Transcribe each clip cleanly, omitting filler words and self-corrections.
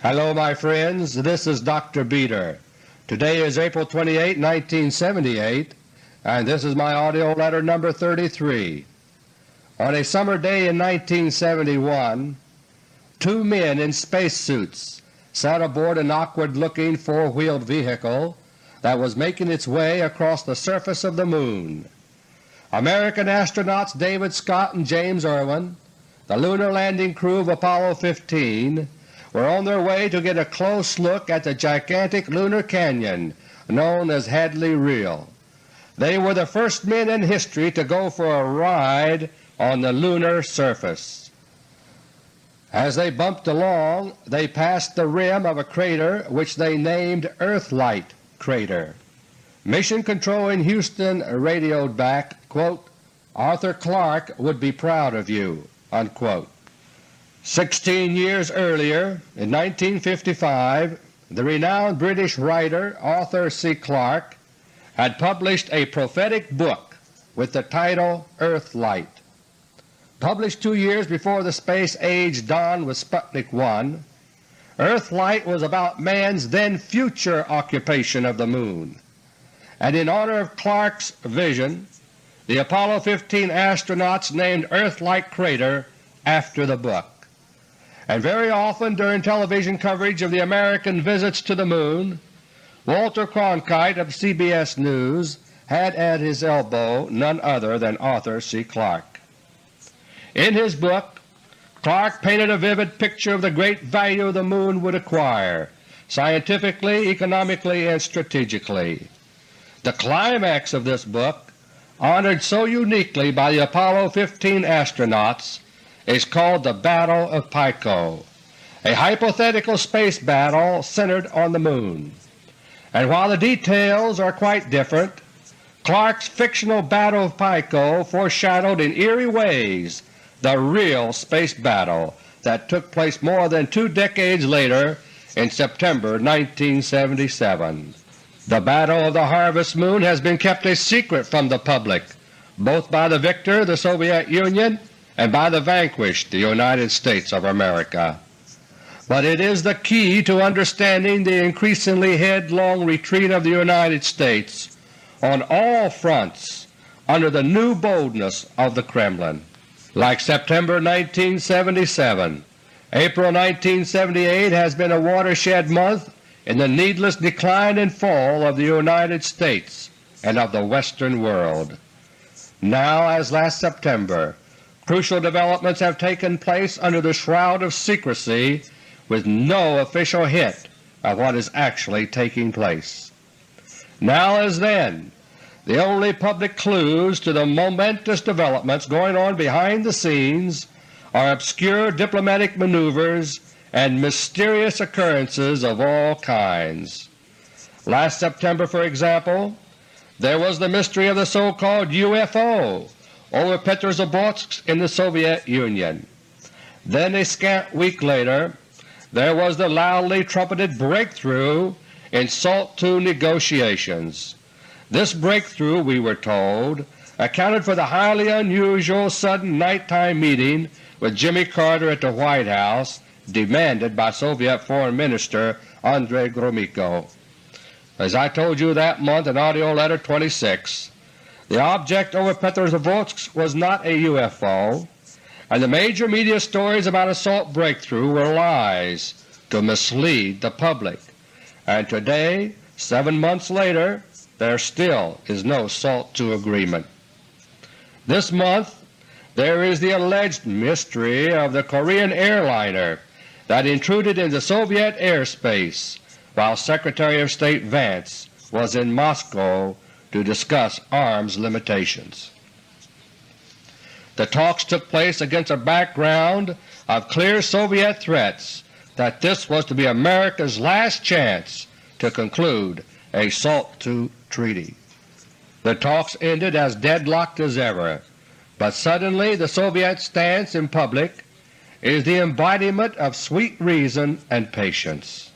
Hello my friends, this is Dr. Beter. Today is April 28, 1978, and this is my AUDIO LETTER number 33. On a summer day in 1971, two men in spacesuits sat aboard an awkward-looking four-wheeled vehicle that was making its way across the surface of the Moon. American astronauts David Scott and James Irwin, the lunar landing crew of Apollo 15, were on their way to get a close look at the gigantic lunar canyon known as Hadley Rille. They were the first men in history to go for a ride on the lunar surface. As they bumped along, they passed the rim of a crater which they named Earthlight Crater. Mission Control in Houston radioed back, quote, "Arthur Clarke would be proud of you," unquote. 16 years earlier, in 1955, the renowned British writer Arthur C. Clarke had published a prophetic book with the title Earthlight. Published 2 years before the space age dawned with Sputnik 1, Earthlight was about man's then future occupation of the Moon, and in honor of Clarke's vision, the Apollo 15 astronauts named Earthlight Crater after the book. And very often during television coverage of the American visits to the Moon, Walter Cronkite of CBS News had at his elbow none other than Arthur C. Clarke. In his book, Clarke painted a vivid picture of the great value the Moon would acquire, scientifically, economically, and strategically. The climax of this book, honored so uniquely by the Apollo 15 astronauts, is called the Battle of Pico, a hypothetical space battle centered on the Moon. And while the details are quite different, Clarke's fictional Battle of Pico foreshadowed in eerie ways the real space battle that took place more than 2 decades later in September 1977. The Battle of the Harvest Moon has been kept a secret from the public, both by the victor, the Soviet Union, and by the vanquished, the United States of America. But it is the key to understanding the increasingly headlong retreat of the United States on all fronts under the new boldness of the Kremlin. Like September 1977, April 1978 has been a watershed month in the needless decline and fall of the United States and of the Western world. Now, as last September, crucial developments have taken place under the shroud of secrecy with no official hint of what is actually taking place. Now as then, the only public clues to the momentous developments going on behind the scenes are obscure diplomatic maneuvers and mysterious occurrences of all kinds. Last September, for example, there was the mystery of the so-called UFO over Petrozavodsk in the Soviet Union. Then a scant week later there was the loudly trumpeted breakthrough in SALT II negotiations. This breakthrough, we were told, accounted for the highly unusual sudden nighttime meeting with Jimmy Carter at the White House demanded by Soviet Foreign Minister Andrei Gromyko. As I told you that month in AUDIO LETTER 26, the object over Petrozavodsk was not a UFO, and the major media stories about a SALT breakthrough were lies to mislead the public. And today, 7 months later, there still is no SALT II agreement. This month there is the alleged mystery of the Korean airliner that intruded into Soviet airspace while Secretary of State Vance was in Moscow to discuss arms limitations. The talks took place against a background of clear Soviet threats that this was to be America's last chance to conclude a SALT II treaty. The talks ended as deadlocked as ever, but suddenly the Soviet stance in public is the embodiment of sweet reason and patience.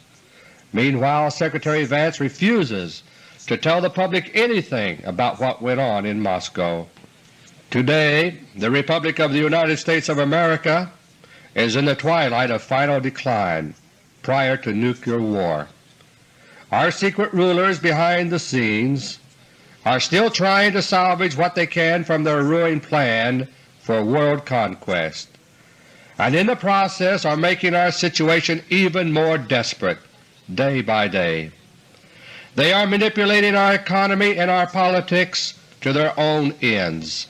Meanwhile, Secretary Vance refuses to tell the public anything about what went on in Moscow. Today the Republic of the United States of America is in the twilight of final decline. prior to nuclear war. Our secret rulers behind the scenes are still trying to salvage what they can from their ruined plan for world conquest, and in the process are making our situation even more desperate day by day. They are manipulating our economy and our politics to their own ends.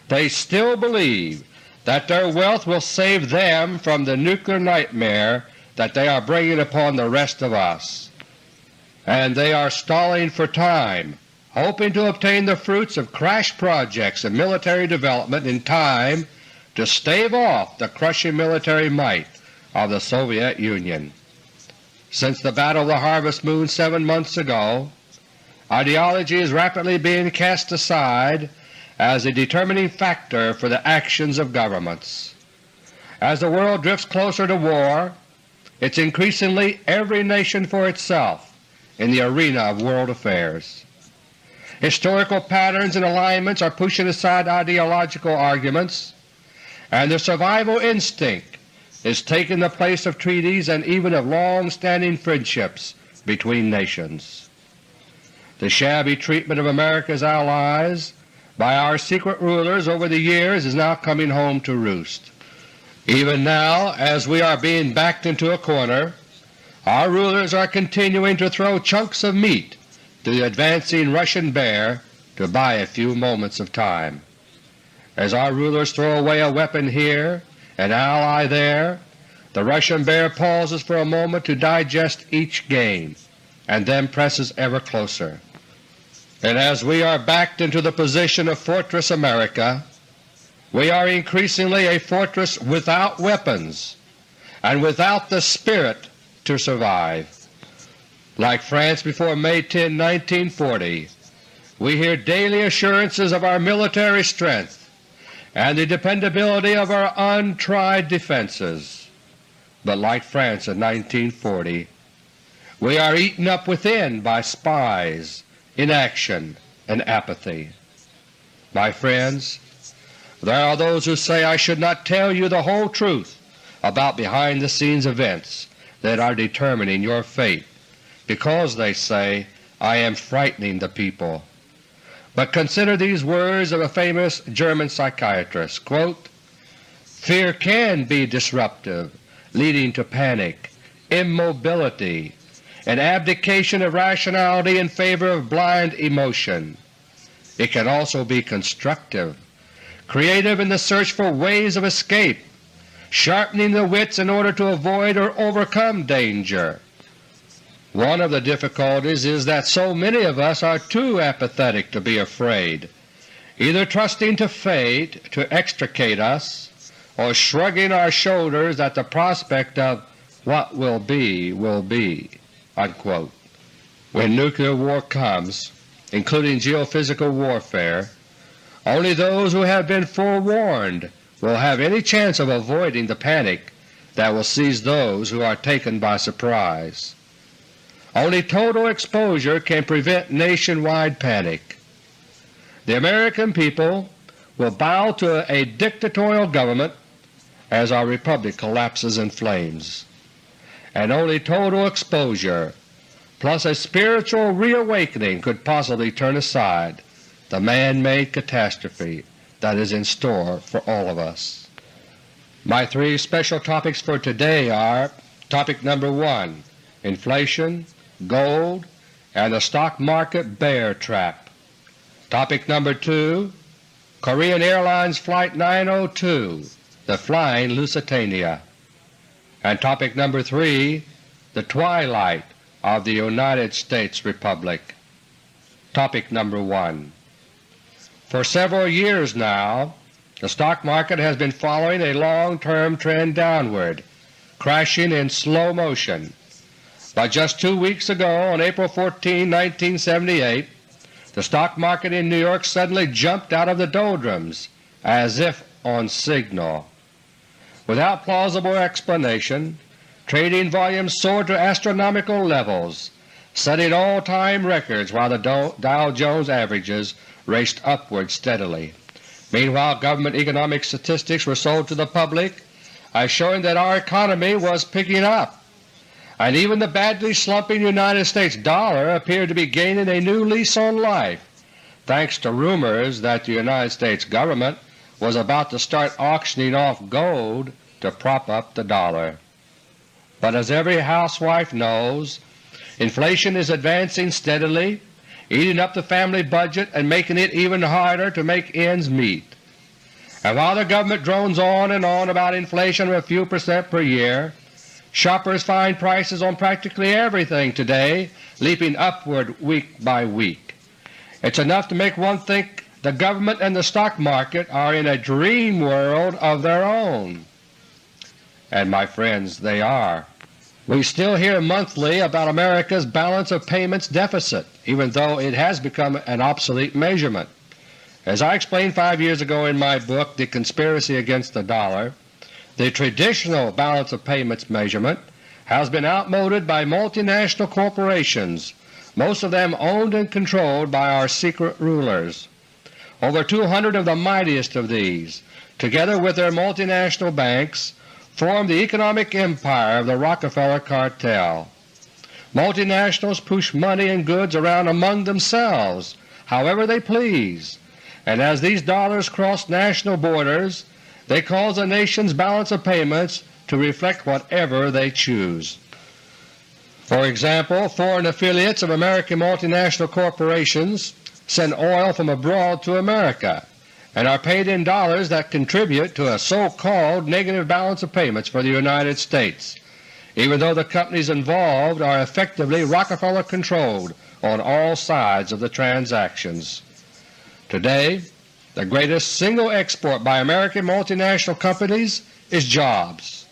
They still believe that their wealth will save them from the nuclear nightmare that they are bringing upon the rest of us, and they are stalling for time, hoping to obtain the fruits of crash projects and military development in time to stave off the crushing military might of the Soviet Union. Since the Battle of the Harvest Moon 7 months ago, ideology is rapidly being cast aside as a determining factor for the actions of governments. As the world drifts closer to war, it's increasingly every nation for itself in the arena of world affairs. Historical patterns and alignments are pushing aside ideological arguments, and the survival instinct is taking the place of treaties and even of long-standing friendships between nations. The shabby treatment of America's allies by our secret rulers over the years is now coming home to roost. Even now, as we are being backed into a corner, our rulers are continuing to throw chunks of meat to the advancing Russian bear to buy a few moments of time. As our rulers throw away a weapon here, an ally there, the Russian bear pauses for a moment to digest each gain, and then presses ever closer. And as we are backed into the position of Fortress America, we are increasingly a fortress without weapons and without the spirit to survive. Like France before May 10, 1940, we hear daily assurances of our military strength and the dependability of our untried defenses. But like France in 1940, we are eaten up within by spies, inaction, and apathy. My friends, there are those who say I should not tell you the whole truth about behind-the-scenes events that are determining your fate, because, they say, I am frightening the people. But consider these words of a famous German psychiatrist, quote, "Fear can be disruptive, leading to panic, immobility, and abdication of rationality in favor of blind emotion. It can also be constructive, creative in the search for ways of escape, sharpening the wits in order to avoid or overcome danger. One of the difficulties is that so many of us are too apathetic to be afraid, either trusting to fate to extricate us or shrugging our shoulders at the prospect of what will be, unquote. When nuclear war comes, including geophysical warfare, only those who have been forewarned will have any chance of avoiding the panic that will seize those who are taken by surprise. Only total exposure can prevent nationwide panic. The American people will bow to a dictatorial government as our republic collapses in flames, and only total exposure plus a spiritual reawakening could possibly turn aside the man-made catastrophe that is in store for all of us. My three special topics for today are: Topic number 1, inflation, gold, and the stock market bear trap. Topic number 2, Korean Airlines Flight 902, the Flying Lusitania. And topic number 3, the twilight of the United States Republic. Topic number 1. For several years now, the stock market has been following a long-term trend downward, crashing in slow motion. But just 2 weeks ago, on April 14, 1978, the stock market in New York suddenly jumped out of the doldrums as if on signal. Without plausible explanation, trading volumes soared to astronomical levels, setting all-time records while the Dow Jones averages raced upward steadily. Meanwhile, government economic statistics were sold to the public as showing that our economy was picking up, and even the badly slumping United States dollar appeared to be gaining a new lease on life, thanks to rumors that the United States government was about to start auctioning off gold to prop up the dollar. But as every housewife knows, inflation is advancing steadily, eating up the family budget and making it even harder to make ends meet. And while the government drones on and on about inflation of a few percent per year, shoppers find prices on practically everything today leaping upward week by week. It's enough to make one think the government and the stock market are in a dream world of their own. And my friends, they are. We still hear monthly about America's balance of payments deficit, even though it has become an obsolete measurement. As I explained 5 years ago in my book, The Conspiracy Against the Dollar, the traditional balance of payments measurement has been outmoded by multinational corporations, most of them owned and controlled by our secret rulers. Over 200 of the mightiest of these, together with their multinational banks, form the economic empire of the Rockefeller cartel. Multinationals push money and goods around among themselves however they please, and as these dollars cross national borders, they cause a nation's balance of payments to reflect whatever they choose. For example, foreign affiliates of American multinational corporations send oil from abroad to America and are paid in dollars that contribute to a so-called negative balance of payments for the United States, even though the companies involved are effectively Rockefeller-controlled on all sides of the transactions. Today, the greatest single export by American multinational companies is jobs.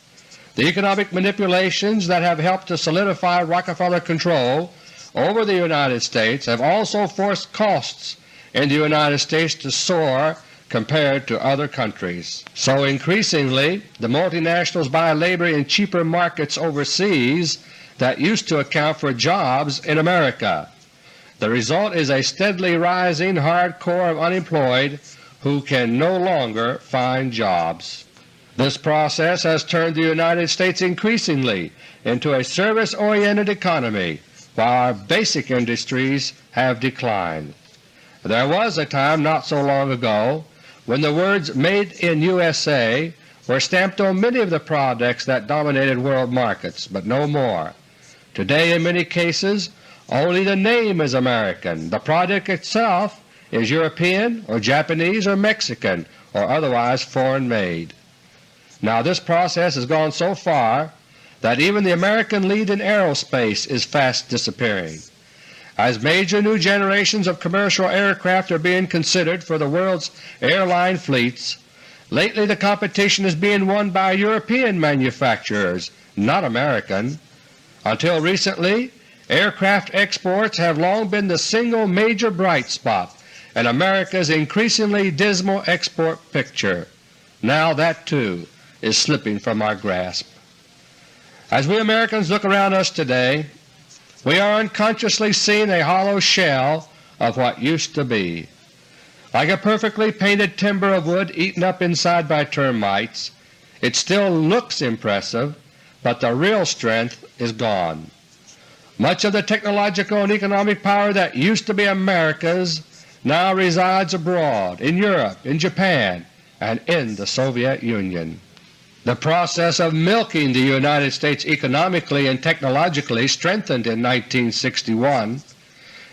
The economic manipulations that have helped to solidify Rockefeller control over the United States have also forced costs in the United States to soar compared to other countries. So increasingly the multinationals buy labor in cheaper markets overseas that used to account for jobs in America. The result is a steadily rising hard core of unemployed who can no longer find jobs. This process has turned the United States increasingly into a service-oriented economy, while our basic industries have declined. There was a time not so long ago when the words "Made in USA" were stamped on many of the products that dominated world markets, but no more. Today in many cases only the name is American. The product itself is European or Japanese or Mexican or otherwise foreign-made. Now this process has gone so far that even the American lead in aerospace is fast disappearing. As major new generations of commercial aircraft are being considered for the world's airline fleets, lately the competition is being won by European manufacturers, not American. Until recently, aircraft exports have long been the single major bright spot in America's increasingly dismal export picture. Now that too is slipping from our grasp. As we Americans look around us today, we are unconsciously seeing a hollow shell of what used to be. Like a perfectly painted timber of wood eaten up inside by termites, it still looks impressive, but the real strength is gone. Much of the technological and economic power that used to be America's now resides abroad, in Europe, in Japan, and in the Soviet Union. The process of milking the United States economically and technologically strengthened in 1961.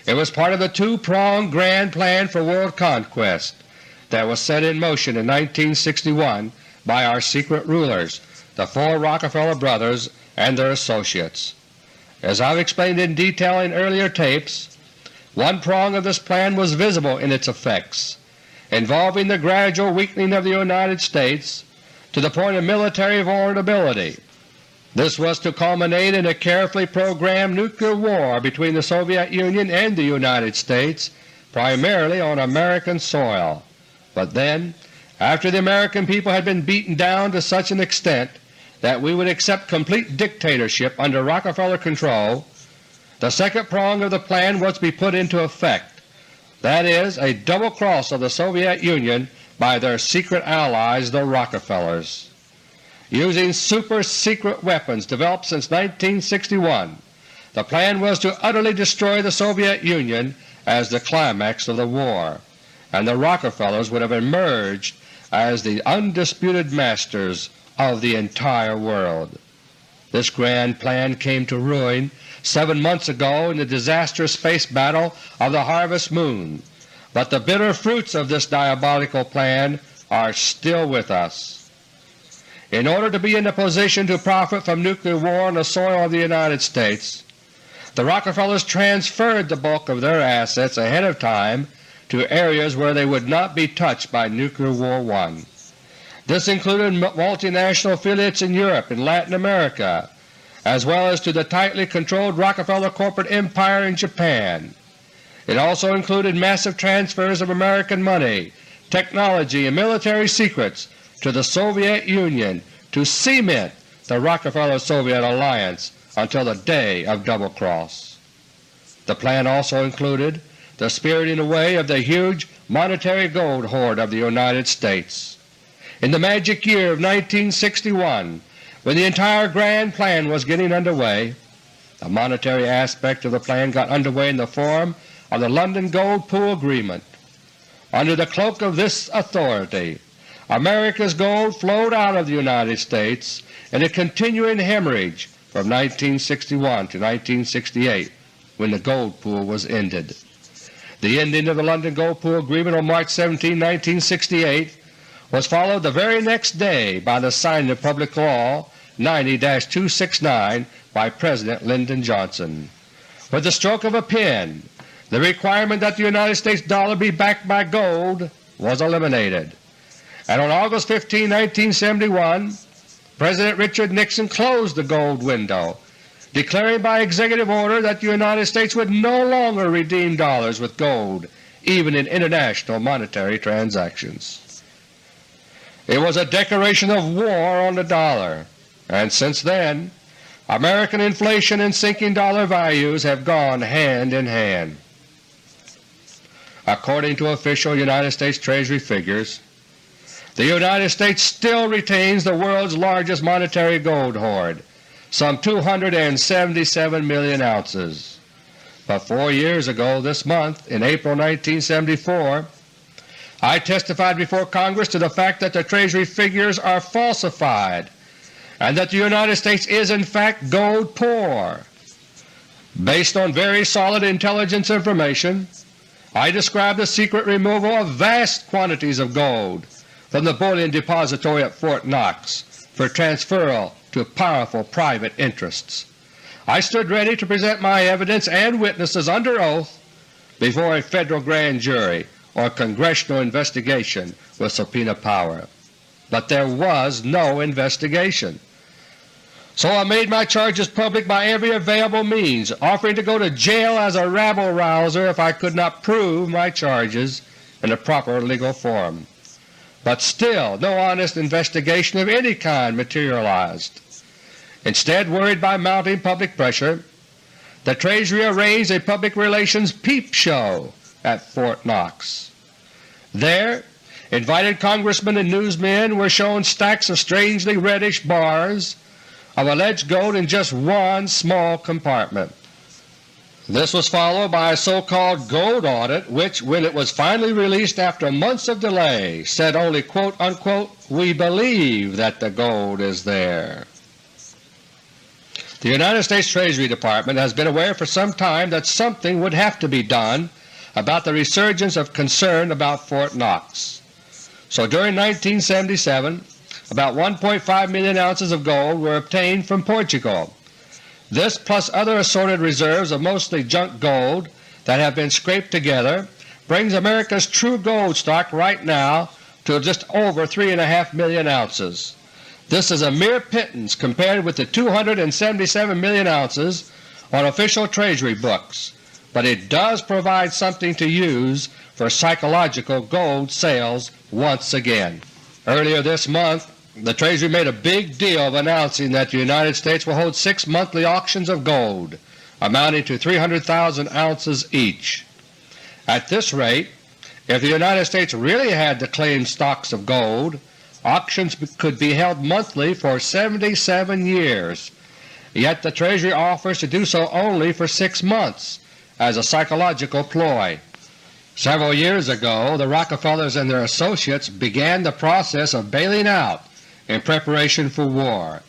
It was part of the two-pronged grand plan for world conquest that was set in motion in 1961 by our secret rulers, the four Rockefeller brothers and their associates. As I've explained in detail in earlier tapes, one prong of this plan was visible in its effects, involving the gradual weakening of the United States to the point of military vulnerability. This was to culminate in a carefully programmed nuclear war between the Soviet Union and the United States, primarily on American soil. But then, after the American people had been beaten down to such an extent that we would accept complete dictatorship under Rockefeller control, the second prong of the plan was to be put into effect, that is, a double cross of the Soviet Union by their secret allies, the Rockefellers. using super-secret weapons developed since 1961. The plan was to utterly destroy the Soviet Union as the climax of the war, and the Rockefellers would have emerged as the undisputed masters of the entire world. This grand plan came to ruin 7 months ago in the disastrous space battle of the Harvest Moon, but the bitter fruits of this diabolical plan are still with us. In order to be in a position to profit from nuclear war on the soil of the United States, the Rockefellers transferred the bulk of their assets ahead of time to areas where they would not be touched by Nuclear War I. This included multinational affiliates in Europe and Latin America, as well as to the tightly controlled Rockefeller corporate empire in Japan. It also included massive transfers of American money, technology, and military secrets to the Soviet Union to cement the Rockefeller-Soviet alliance until the day of Double Cross. The plan also included the spiriting away of the huge monetary gold hoard of the United States. In the magic year of 1961, when the entire grand plan was getting underway, the monetary aspect of the plan got underway in the form of the London Gold Pool Agreement. Under the cloak of this authority, America's gold flowed out of the United States in a continuing hemorrhage from 1961 to 1968, when the gold pool was ended. The ending of the London Gold Pool Agreement on March 17, 1968 was followed the very next day by the signing of Public Law 90-269 by President Lyndon Johnson. With the stroke of a pen, the requirement that the United States dollar be backed by gold was eliminated, and on August 15, 1971, President Richard Nixon closed the gold window, declaring by executive order that the United States would no longer redeem dollars with gold, even in international monetary transactions. It was a declaration of war on the dollar, and since then American inflation and sinking dollar values have gone hand in hand. According to official United States Treasury figures, the United States still retains the world's largest monetary gold hoard, some 277 million ounces. But 4 years ago this month, in April 1974, I testified before Congress to the fact that the Treasury figures are falsified and that the United States is in fact gold poor. Based on very solid intelligence information, I described the secret removal of vast quantities of gold from the bullion depository at Fort Knox for transferal to powerful private interests. I stood ready to present my evidence and witnesses under oath before a federal grand jury or congressional investigation with subpoena power. But there was no investigation. So I made my charges public by every available means, offering to go to jail as a rabble-rouser if I could not prove my charges in a proper legal form. But still no honest investigation of any kind materialized. Instead, worried by mounting public pressure, the Treasury arranged a public relations peep show at Fort Knox. There, invited congressmen and newsmen were shown stacks of strangely reddish bars of alleged gold in just one small compartment. This was followed by a so-called gold audit which, when it was finally released after months of delay, said only, quote, unquote, "We believe that the gold is there." The United States Treasury Department has been aware for some time that something would have to be done about the resurgence of concern about Fort Knox. So during 1977, about 1.5 million ounces of gold were obtained from Portugal. This, plus other assorted reserves of mostly junk gold that have been scraped together, brings America's true gold stock right now to just over 3.5 million ounces. This is a mere pittance compared with the 277 million ounces on official Treasury books, but it does provide something to use for psychological gold sales once again. Earlier this month, the Treasury made a big deal of announcing that the United States will hold 6 monthly auctions of gold, amounting to 300,000 ounces each. At this rate, if the United States really had the claimed stocks of gold, auctions could be held monthly for 77 years, yet the Treasury offers to do so only for 6 months as a psychological ploy. Several years ago the Rockefellers and their associates began the process of bailing out in preparation for war.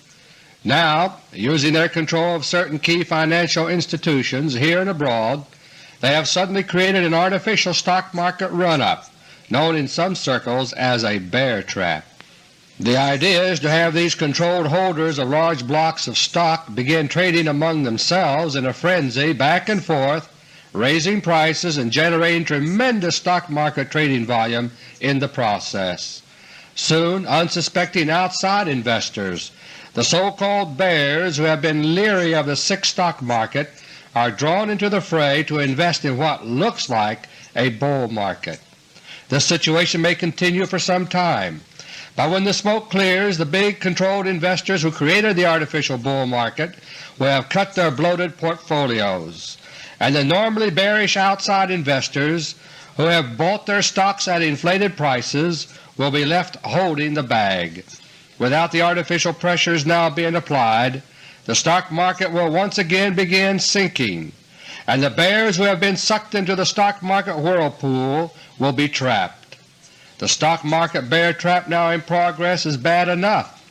Now, using their control of certain key financial institutions here and abroad, they have suddenly created an artificial stock market run-up known in some circles as a bear trap. The idea is to have these controlled holders of large blocks of stock begin trading among themselves in a frenzy back and forth, raising prices and generating tremendous stock market trading volume in the process. Soon unsuspecting outside investors, the so-called bears who have been leery of the sick stock market, are drawn into the fray to invest in what looks like a bull market. This situation may continue for some time, but when the smoke clears, the big controlled investors who created the artificial bull market will have cut their bloated portfolios, and the normally bearish outside investors who have bought their stocks at inflated prices will be left holding the bag. Without the artificial pressures now being applied, the stock market will once again begin sinking, and the bears who have been sucked into the stock market whirlpool will be trapped. The stock market bear trap now in progress is bad enough,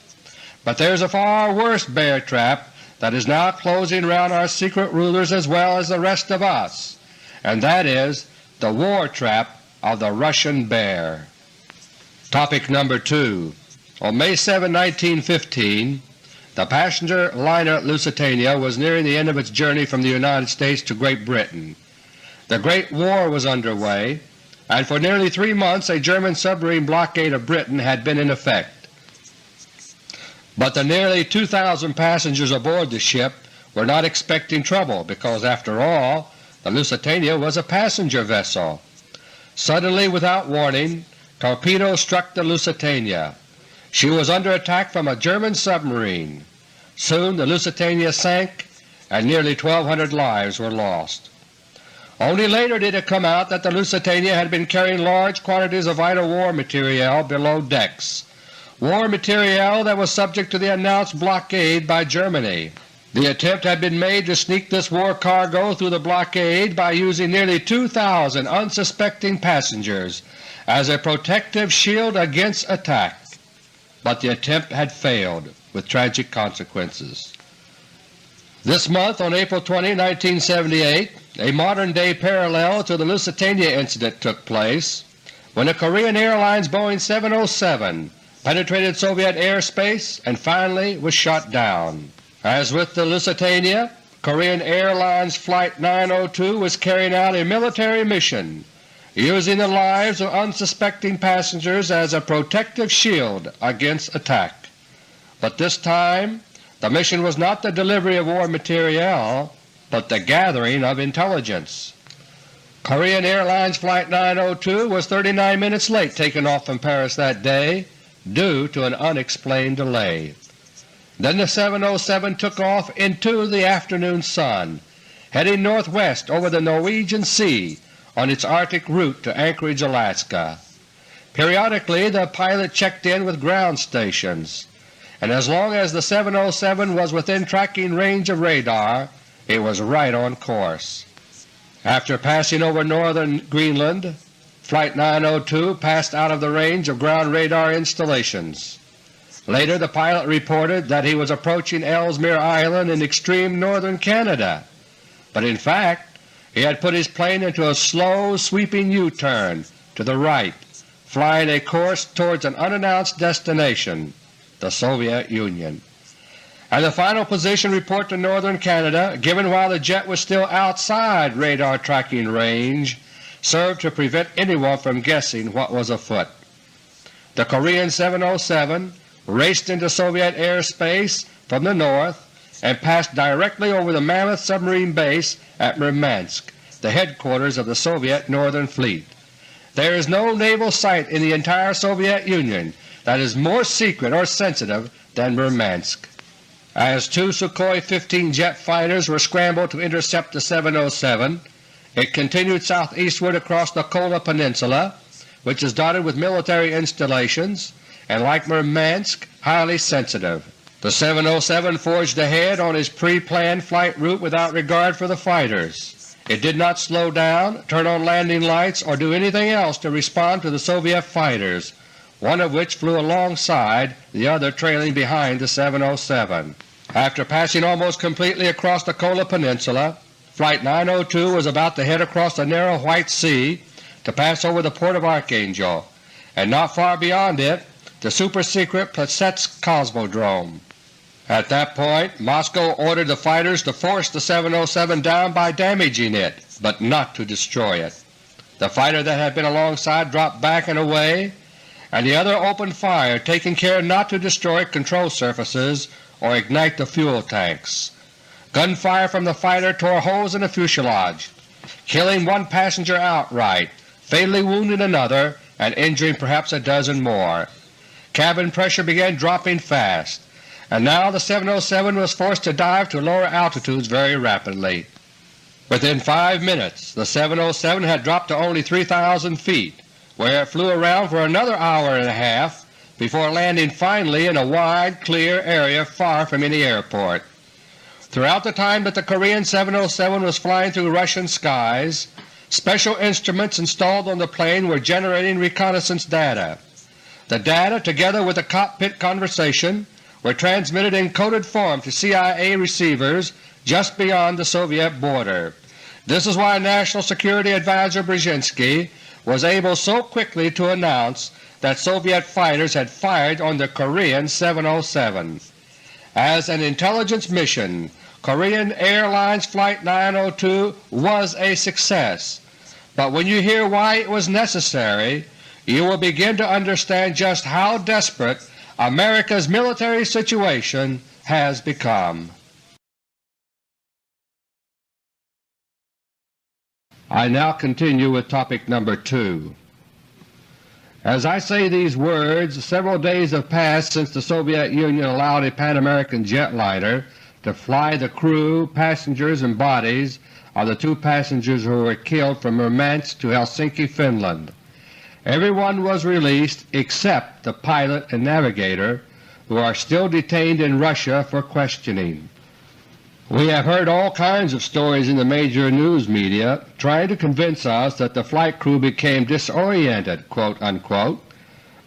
but there is a far worse bear trap that is now closing around our secret rulers as well as the rest of us, and that is the war trap of the Russian bear. Topic number 2. On May 7, 1915, the passenger liner Lusitania was nearing the end of its journey from the United States to Great Britain. The Great War was underway, and for nearly 3 months a German submarine blockade of Britain had been in effect. But the nearly 2,000 passengers aboard the ship were not expecting trouble because, after all, the Lusitania was a passenger vessel. Suddenly, without warning, torpedoes struck the Lusitania. She was under attack from a German submarine. Soon the Lusitania sank and nearly 1,200 lives were lost. Only later did it come out that the Lusitania had been carrying large quantities of vital war materiel below decks, war materiel that was subject to the announced blockade by Germany. The attempt had been made to sneak this war cargo through the blockade by using nearly 2,000 unsuspecting passengers as a protective shield against attack. But the attempt had failed, with tragic consequences. This month, on April 20, 1978, a modern-day parallel to the Lusitania incident took place when a Korean Airlines Boeing 707 penetrated Soviet airspace and finally was shot down. As with the Lusitania, Korean Airlines Flight 902 was carrying out a military mission, using the lives of unsuspecting passengers as a protective shield against attack. But this time the mission was not the delivery of war materiel, but the gathering of intelligence. Korean Airlines Flight 902 was 39 minutes late taking off from Paris that day due to an unexplained delay. Then the 707 took off into the afternoon sun, heading northwest over the Norwegian Sea on its Arctic route to Anchorage, Alaska. Periodically the pilot checked in with ground stations, and as long as the 707 was within tracking range of radar, it was right on course. After passing over northern Greenland, Flight 902 passed out of the range of ground radar installations. Later the pilot reported that he was approaching Ellesmere Island in extreme northern Canada, but in fact he had put his plane into a slow sweeping U-turn to the right, flying a course towards an unannounced destination, the Soviet Union. And the final position report to northern Canada, given while the jet was still outside radar tracking range, served to prevent anyone from guessing what was afoot. The Korean 707 raced into Soviet airspace from the north and passed directly over the Mammoth submarine base at Murmansk, the headquarters of the Soviet Northern Fleet. There is no naval site in the entire Soviet Union that is more secret or sensitive than Murmansk. As 2 Sukhoi 15 jet fighters were scrambled to intercept the 707, it continued southeastward across the Kola Peninsula, which is dotted with military installations, and like Murmansk, highly sensitive. The 707 forged ahead on his pre-planned flight route without regard for the fighters. It did not slow down, turn on landing lights, or do anything else to respond to the Soviet fighters, one of which flew alongside, the other trailing behind the 707. After passing almost completely across the Kola Peninsula, Flight 902 was about to head across the narrow White Sea to pass over the port of Archangel, and not far beyond it the super-secret Plesetsk Cosmodrome. At that point Moscow ordered the fighters to force the 707 down by damaging it, but not to destroy it. The fighter that had been alongside dropped back and away, and the other opened fire, taking care not to destroy control surfaces or ignite the fuel tanks. Gunfire from the fighter tore holes in the fuselage, killing one passenger outright, fatally wounding another, and injuring perhaps a dozen more. Cabin pressure began dropping fast, and now the 707 was forced to dive to lower altitudes very rapidly. Within 5 minutes the 707 had dropped to only 3,000 feet, where it flew around for another hour and a half before landing finally in a wide, clear area far from any airport. Throughout the time that the Korean 707 was flying through Russian skies, special instruments installed on the plane were generating reconnaissance data. The data, together with the cockpit conversation, were transmitted in coded form to CIA receivers just beyond the Soviet border. This is why National Security Advisor Brzezinski was able so quickly to announce that Soviet fighters had fired on the Korean 707. As an intelligence mission, Korean Airlines Flight 902 was a success, but when you hear why it was necessary, you will begin to understand just how desperate America's military situation has become. I now continue with topic number 2. As I say these words, several days have passed since the Soviet Union allowed a Pan American jetliner to fly the crew, passengers, and bodies of the 2 passengers who were killed from Murmansk to Helsinki, Finland. Everyone was released except the pilot and navigator, who are still detained in Russia for questioning. We have heard all kinds of stories in the major news media trying to convince us that the flight crew became disoriented, quote-unquote,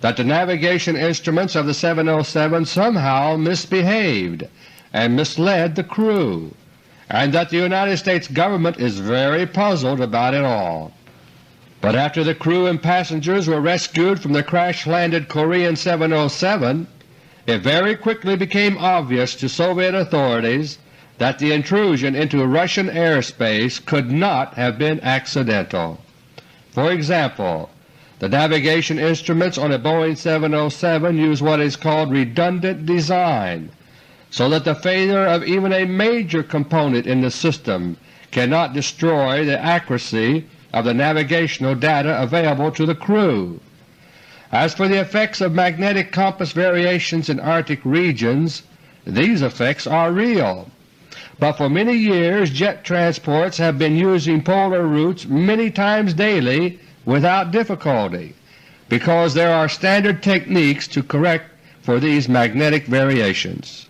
that the navigation instruments of the 707 somehow misbehaved and misled the crew, and that the United States government is very puzzled about it all. But after the crew and passengers were rescued from the crash-landed Korean 707, it very quickly became obvious to Soviet authorities that the intrusion into Russian airspace could not have been accidental. For example, the navigation instruments on a Boeing 707 use what is called redundant design, so that the failure of even a major component in the system cannot destroy the accuracy of the navigational data available to the crew. As for the effects of magnetic compass variations in Arctic regions, these effects are real, but for many years jet transports have been using polar routes many times daily without difficulty, because there are standard techniques to correct for these magnetic variations.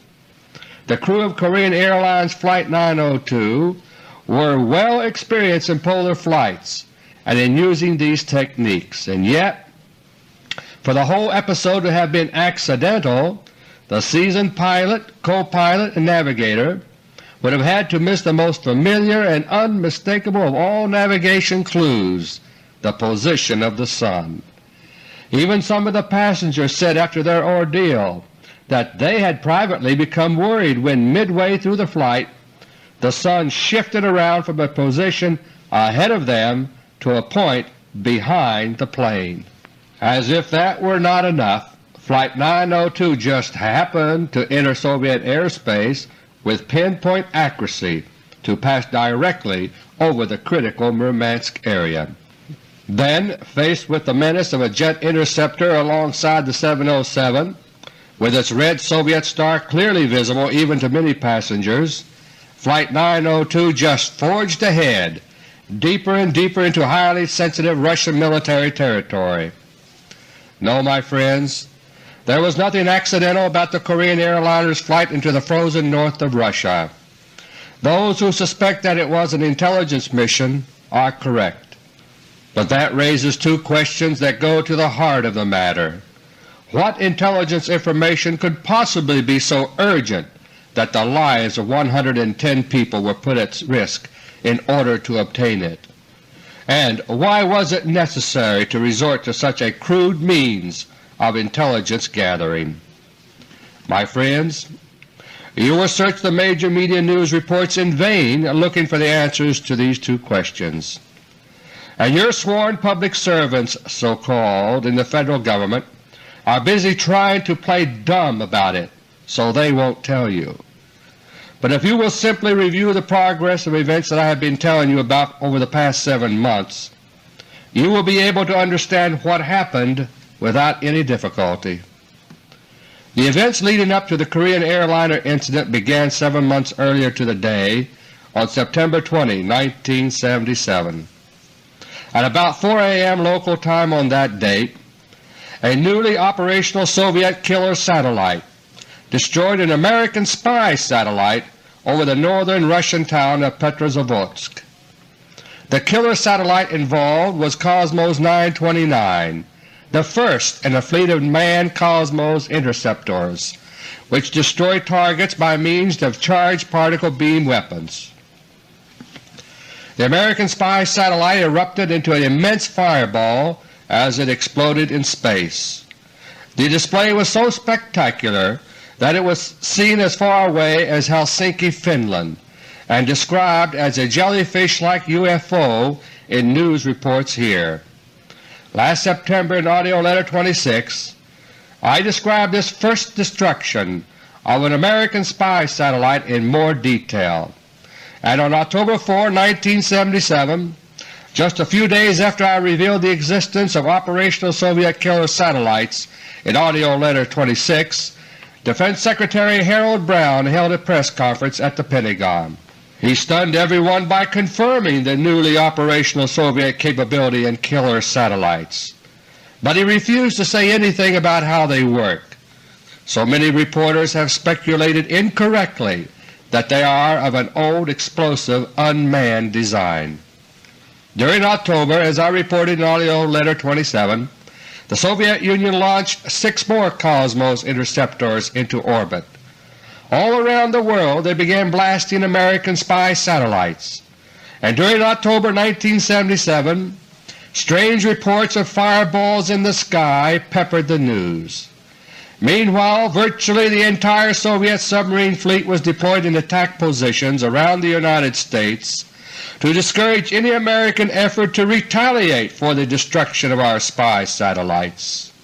The crew of Korean Airlines Flight 902 were well experienced in polar flights and in using these techniques, and yet, for the whole episode to have been accidental, the seasoned pilot, co-pilot, and navigator would have had to miss the most familiar and unmistakable of all navigation clues, the position of the sun. Even some of the passengers said after their ordeal that they had privately become worried when midway through the flight the sun shifted around from a position ahead of them to a point behind the plane. As if that were not enough, Flight 902 just happened to enter Soviet airspace with pinpoint accuracy to pass directly over the critical Murmansk area. Then, faced with the menace of a jet interceptor alongside the 707, with its red Soviet star clearly visible even to many passengers, Flight 902 just forged ahead, deeper and deeper into highly sensitive Russian military territory. No, my friends, There was nothing accidental about the Korean airliner's flight into the frozen north of Russia. Those who suspect that it was an intelligence mission are correct. But that raises two questions that go to the heart of the matter. What intelligence information could possibly be so urgent that the lives of 110 people were put at risk in order to obtain it? And why was it necessary to resort to such a crude means of intelligence gathering? My friends, you will search the major media news reports in vain looking for the answers to these two questions. And your sworn public servants, so-called, in the Federal Government are busy trying to play dumb about it, so they won't tell you. But if you will simply review the progress of events that I have been telling you about over the past 7 months, you will be able to understand what happened without any difficulty. The events leading up to the Korean airliner incident began 7 months earlier to the day on September 20, 1977. At about 4 a.m. local time on that date, a newly operational Soviet killer satellite destroyed an American spy satellite over the northern Russian town of Petrozavodsk. The killer satellite involved was Cosmos 929, the first in a fleet of manned Cosmos interceptors, which destroy targets by means of charged particle beam weapons. The American spy satellite erupted into an immense fireball as it exploded in space. The display was so spectacular that it was seen as far away as Helsinki, Finland, and described as a jellyfish-like UFO in news reports here. Last September in AUDIO LETTER No. 26, I described this first destruction of an American spy satellite in more detail, and on October 4, 1977, just a few days after I revealed the existence of operational Soviet killer satellites in AUDIO LETTER No. 26, Defense Secretary Harold Brown held a press conference at the Pentagon. He stunned everyone by confirming the newly operational Soviet capability in killer satellites, but he refused to say anything about how they work. So many reporters have speculated incorrectly that they are of an old explosive unmanned design. During October, as I reported in AUDIO LETTER No. 27, the Soviet Union launched 6 more Cosmos interceptors into orbit. All around the world they began blasting American spy satellites, and during October 1977 strange reports of fireballs in the sky peppered the news. Meanwhile, virtually the entire Soviet submarine fleet was deployed in attack positions around the United States to discourage any American effort to retaliate for the destruction of our spy satellites.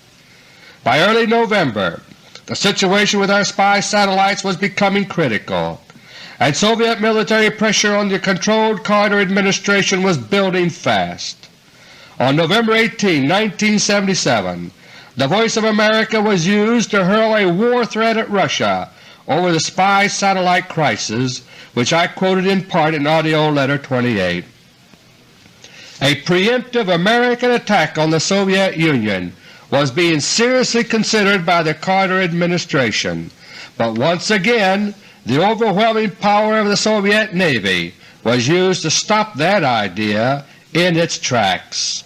By early November, the situation with our spy satellites was becoming critical, and Soviet military pressure on the Controlled Carter administration was building fast. On November 18, 1977, the Voice of America was used to hurl a war threat at Russia over the spy satellite crisis, which I quoted in part in AUDIO LETTER No. 28. A preemptive American attack on the Soviet Union was being seriously considered by the Carter administration, but once again the overwhelming power of the Soviet Navy was used to stop that idea in its tracks.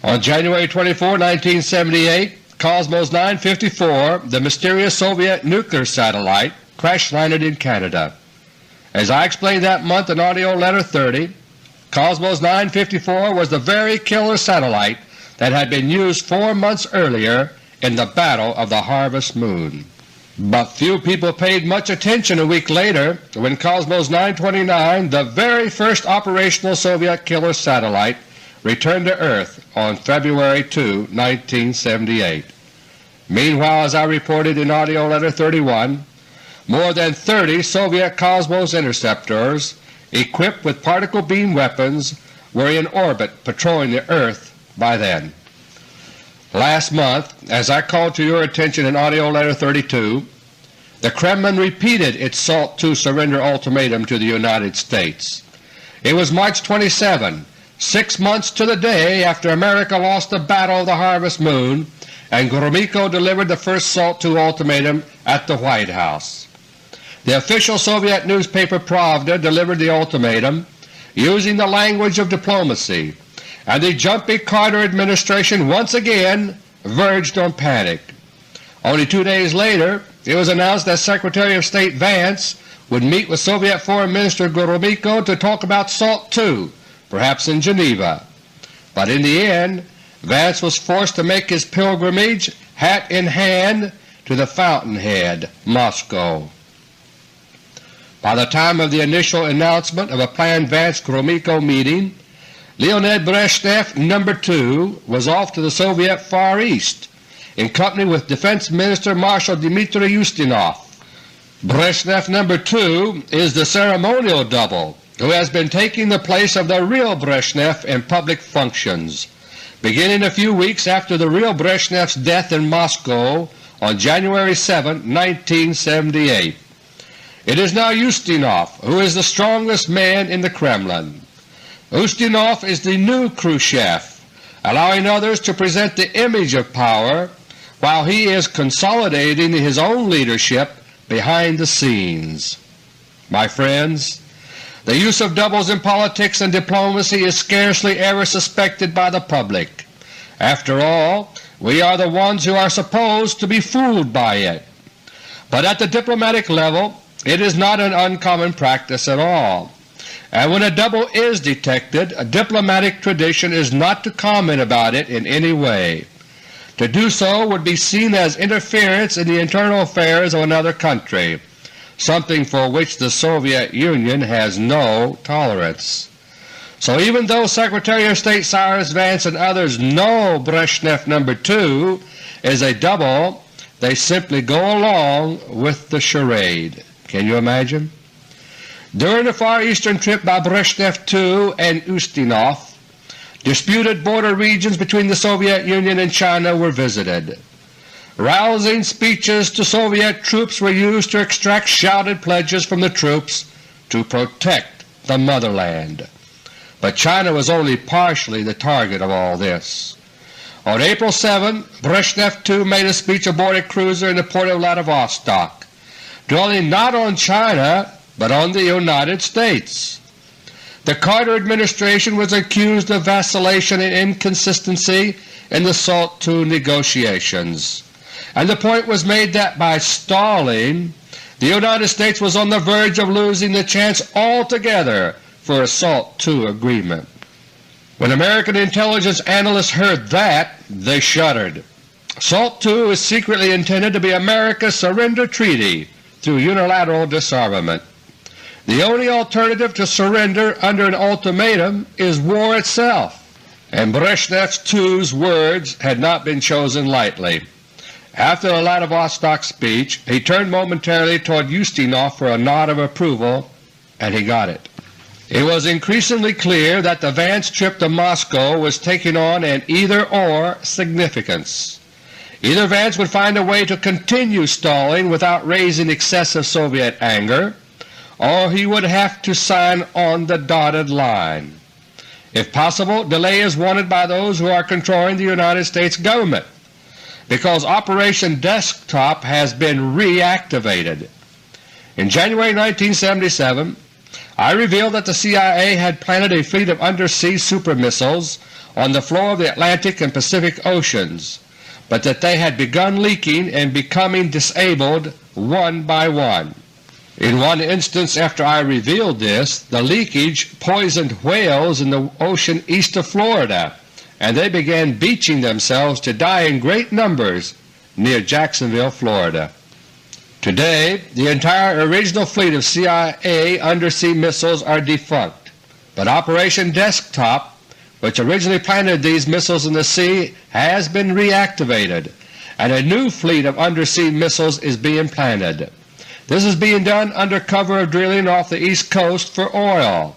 On January 24, 1978, Cosmos 954, the mysterious Soviet nuclear satellite, crash-landed in Canada. As I explained that month in AUDIO LETTER No. 30, Cosmos 954 was the very killer satellite that had been used 4 months earlier in the Battle of the Harvest Moon. But few people paid much attention a week later when Cosmos 929, the very first operational Soviet killer satellite, returned to Earth on February 2, 1978. Meanwhile, as I reported in AUDIO LETTER No. 31, more than 30 Soviet Cosmos interceptors equipped with particle beam weapons were in orbit patrolling the Earth by then. Last month, as I called to your attention in AUDIO LETTER No. 32, the Kremlin repeated its SALT II surrender ultimatum to the United States. It was March 27, 6 months to the day after America lost the Battle of the Harvest Moon and Gromyko delivered the first SALT II ultimatum at the White House. The official Soviet newspaper Pravda delivered the ultimatum using the language of diplomacy, and the jumpy Carter administration once again verged on panic. Only 2 days later it was announced that Secretary of State Vance would meet with Soviet Foreign Minister Gromyko to talk about SALT II, perhaps in Geneva. But in the end Vance was forced to make his pilgrimage, hat in hand, to the fountainhead, Moscow. By the time of the initial announcement of a planned Vance-Gromyko meeting, Leonid Brezhnev No. 2 was off to the Soviet Far East in company with Defense Minister Marshal Dmitry Ustinov. Brezhnev No. 2 is the ceremonial double who has been taking the place of the real Brezhnev in public functions, beginning a few weeks after the real Brezhnev's death in Moscow on January 7, 1978. It is now Ustinov who is the strongest man in the Kremlin. Ustinov is the new Khrushchev, allowing others to present the image of power while he is consolidating his own leadership behind the scenes. My friends, the use of doubles in politics and diplomacy is scarcely ever suspected by the public. After all, we are the ones who are supposed to be fooled by it. But at the diplomatic level it is not an uncommon practice at all, and when a double is detected, a diplomatic tradition is not to comment about it in any way. To do so would be seen as interference in the internal affairs of another country, something for which the Soviet Union has no tolerance. So even though Secretary of State Cyrus Vance and others know Brezhnev No. 2 is a double, they simply go along with the charade. Can you imagine? During the Far Eastern trip by Brezhnev II and Ustinov, disputed border regions between the Soviet Union and China were visited. Rousing speeches to Soviet troops were used to extract shouted pledges from the troops to protect the motherland. But China was only partially the target of all this. On April 7, Brezhnev II made a speech aboard a cruiser in the port of Vladivostok, dwelling not on China but on the United States. The Carter administration was accused of vacillation and inconsistency in the SALT II negotiations, and the point was made that by stalling, the United States was on the verge of losing the chance altogether for a SALT II agreement. When American intelligence analysts heard that, they shuddered. SALT II is secretly intended to be America's surrender treaty through unilateral disarmament. The only alternative to surrender under an ultimatum is war itself, and Brezhnev II's words had not been chosen lightly. After the Vladivostok speech he turned momentarily toward Ustinov for a nod of approval, and he got it. It was increasingly clear that the Vance trip to Moscow was taking on an either-or significance. Either Vance would find a way to continue stalling without raising excessive Soviet anger, or he would have to sign on the dotted line. If possible, delay is wanted by those who are controlling the United States government, because Operation Desktop has been reactivated. In January 1977, I revealed that the CIA had planted a fleet of undersea supermissiles on the floor of the Atlantic and Pacific Oceans, but that they had begun leaking and becoming disabled one by one. In one instance after I revealed this, the leakage poisoned whales in the ocean east of Florida, and they began beaching themselves to die in great numbers near Jacksonville, Florida. Today the entire original fleet of CIA undersea missiles are defunct, but Operation Desktop, which originally planted these missiles in the sea, has been reactivated, and a new fleet of undersea missiles is being planted. This is being done under cover of drilling off the East Coast for oil.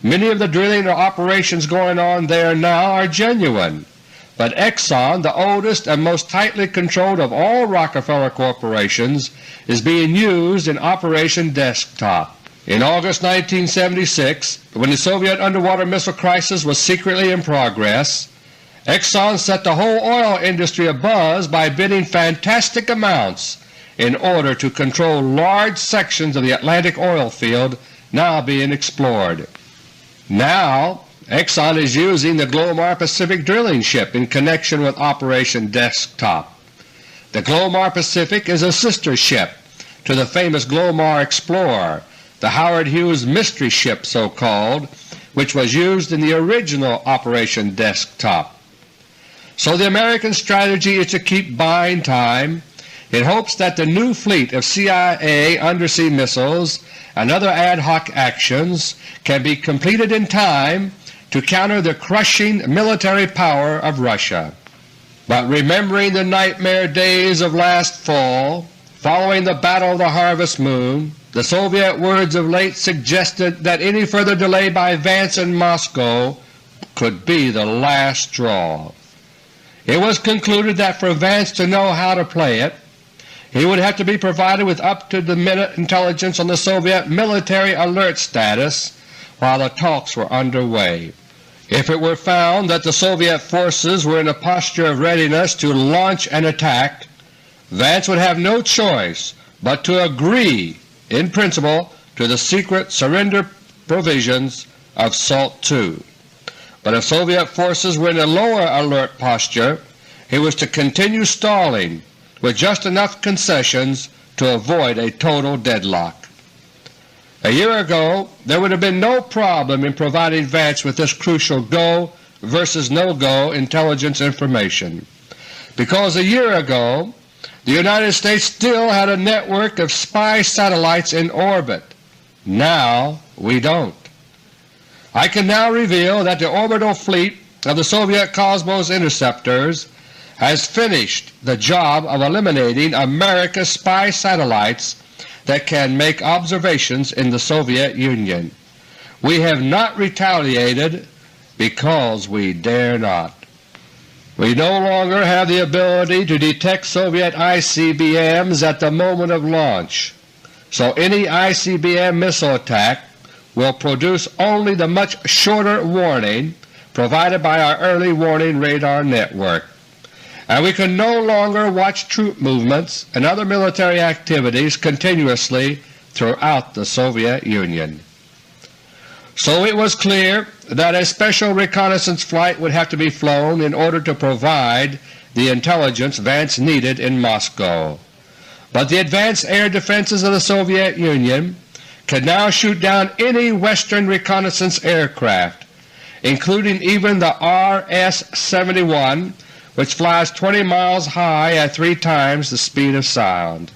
Many of the drilling or operations going on there now are genuine, but Exxon, the oldest and most tightly controlled of all Rockefeller corporations, is being used in Operation Desktop. In August 1976, when the Soviet underwater missile crisis was secretly in progress, Exxon set the whole oil industry abuzz by bidding fantastic amounts in order to control large sections of the Atlantic oil field now being explored. Now Exxon is using the Glomar Pacific drilling ship in connection with Operation Desktop. The Glomar Pacific is a sister ship to the famous Glomar Explorer, the Howard Hughes mystery ship so-called, which was used in the original Operation Desktop. So the American strategy is to keep buying time in hopes that the new fleet of CIA undersea missiles and other ad hoc actions can be completed in time to counter the crushing military power of Russia. But remembering the nightmare days of last fall, following the Battle of the Harvest Moon, the Soviet words of late suggested that any further delay by Vance in Moscow could be the last straw. It was concluded that for Vance to know how to play it, he would have to be provided with up-to-the-minute intelligence on the Soviet military alert status while the talks were underway. If it were found that the Soviet forces were in a posture of readiness to launch an attack, Vance would have no choice but to agree in principle to the secret surrender provisions of SALT II. But if Soviet forces were in a lower alert posture, he was to continue stalling with just enough concessions to avoid a total deadlock. A year ago there would have been no problem in providing Vance with this crucial go versus no-go intelligence information, because a year ago the United States still had a network of spy satellites in orbit. Now we don't. I can now reveal that the orbital fleet of the Soviet Cosmos interceptors has finished the job of eliminating America's spy satellites that can make observations in the Soviet Union. We have not retaliated because we dare not. We no longer have the ability to detect Soviet ICBMs at the moment of launch, so any ICBM missile attack will produce only the much shorter warning provided by our early warning radar network, and we can no longer watch troop movements and other military activities continuously throughout the Soviet Union. So it was clear that a special reconnaissance flight would have to be flown in order to provide the intelligence Vance needed in Moscow. But the advanced air defenses of the Soviet Union could now shoot down any Western reconnaissance aircraft, including even the RS-71, which flies 20 miles high at 3 times the speed of sound.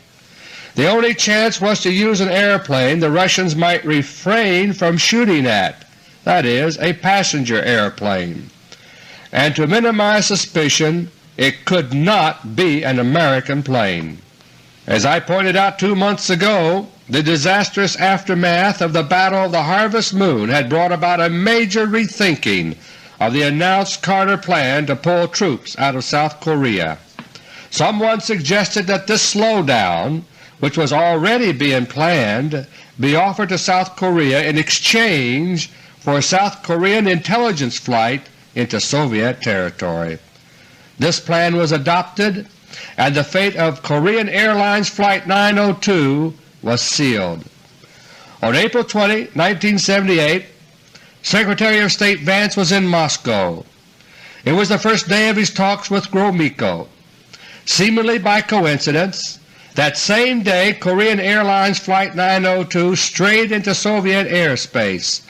The only chance was to use an airplane the Russians might refrain from shooting at, that is, a passenger airplane, and to minimize suspicion it could not be an American plane. As I pointed out 2 months ago, the disastrous aftermath of the Battle of the Harvest Moon had brought about a major rethinking of the announced Carter plan to pull troops out of South Korea. Someone suggested that this slowdown, which was already being planned, be offered to South Korea in exchange for a South Korean intelligence flight into Soviet territory. This plan was adopted, and the fate of Korean Airlines Flight 902 was sealed. On April 20, 1978, Secretary of State Vance was in Moscow. It was the first day of his talks with Gromyko. Seemingly by coincidence, that same day Korean Airlines Flight 902 strayed into Soviet airspace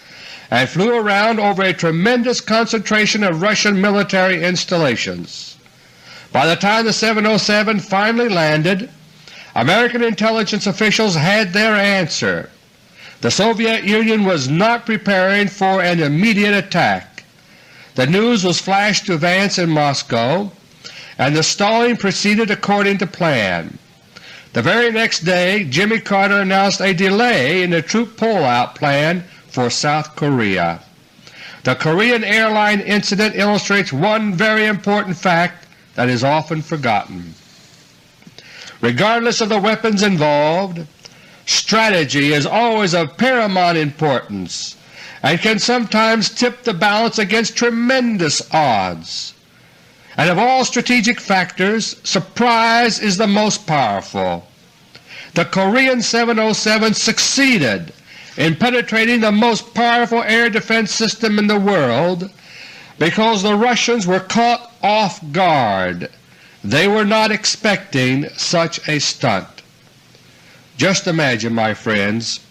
and flew around over a tremendous concentration of Russian military installations. By the time the 707 finally landed, American intelligence officials had their answer. The Soviet Union was not preparing for an immediate attack. The news was flashed to Vance in Moscow, and the stalling proceeded according to plan. The very next day Jimmy Carter announced a delay in the troop pullout plan for South Korea. The Korean airline incident illustrates one very important fact that is often forgotten. Regardless of the weapons involved, strategy is always of paramount importance and can sometimes tip the balance against tremendous odds. and of all strategic factors, surprise is the most powerful. The Korean 707 succeeded in penetrating the most powerful air defense system in the world because the Russians were caught off guard. They were not expecting such a stunt. Just imagine, my friends,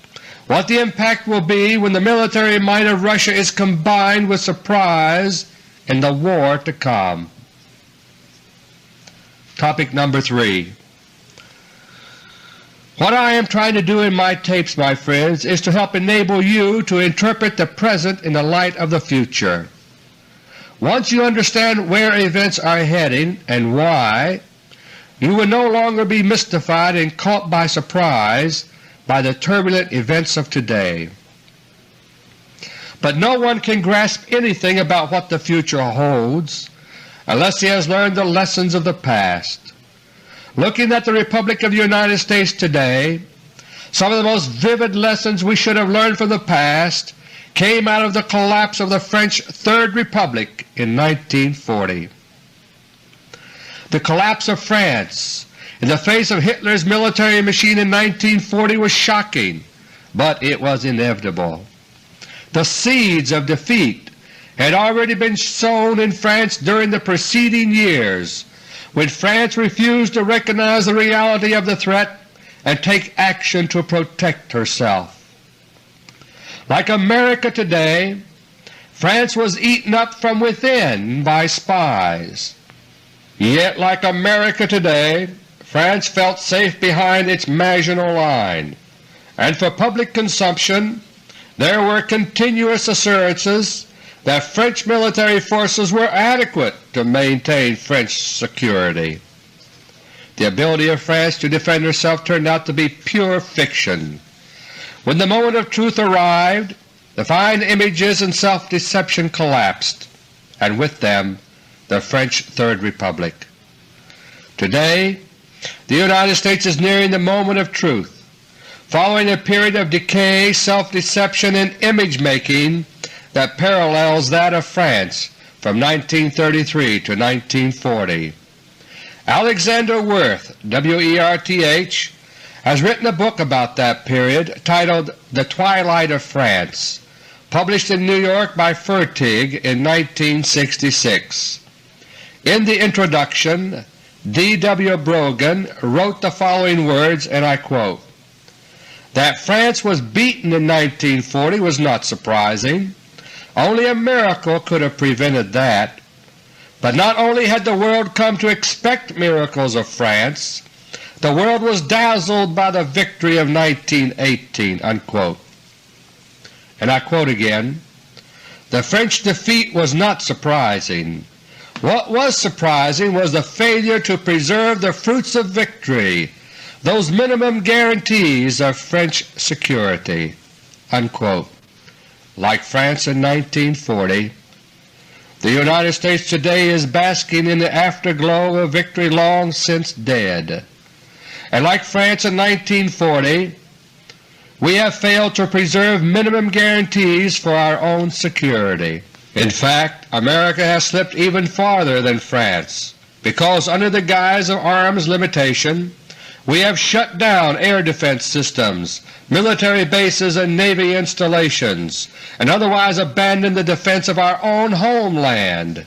what the impact will be when the military might of Russia is combined with surprise in the war to come. Topic number 3. What I am trying to do in my tapes, my friends, is to help enable you to interpret the present in the light of the future. Once you understand where events are heading and why, you will no longer be mystified and caught by surprise by the turbulent events of today. But no one can grasp anything about what the future holds unless he has learned the lessons of the past. Looking at the Republic of the United States today, some of the most vivid lessons we should have learned from the past came out of the collapse of the French Third Republic in 1940. The collapse of France in the face of Hitler's military machine in 1940 was shocking, but it was inevitable. The seeds of defeat had already been sown in France during the preceding years, when France refused to recognize the reality of the threat and take action to protect herself. Like America today, France was eaten up from within by spies. Yet like America today, France felt safe behind its Maginot Line, and for public consumption there were continuous assurances that French military forces were adequate to maintain French security. The ability of France to defend herself turned out to be pure fiction. When the moment of truth arrived, the fine images and self-deception collapsed, and with them the French Third Republic. Today the United States is nearing the moment of truth, following a period of decay, self-deception, and image-making that parallels that of France from 1933 to 1940. Alexander Worth, W-E-R-T-H, has written a book about that period titled The Twilight of France, published in New York by Fertig in 1966. In the introduction, D. W. Brogan wrote the following words, and I quote, "That France was beaten in 1940 was not surprising. Only a miracle could have prevented that. But not only had the world come to expect miracles of France, the world was dazzled by the victory of 1918." Unquote. And I quote again, "The French defeat was not surprising. What was surprising was the failure to preserve the fruits of victory, those minimum guarantees of French security." Unquote. Like France in 1940, the United States today is basking in the afterglow of victory long since dead. And like France in 1940, we have failed to preserve minimum guarantees for our own security. In fact, America has slipped even farther than France, because under the guise of arms limitation we have shut down air defense systems, military bases, and Navy installations, and otherwise abandoned the defense of our own homeland.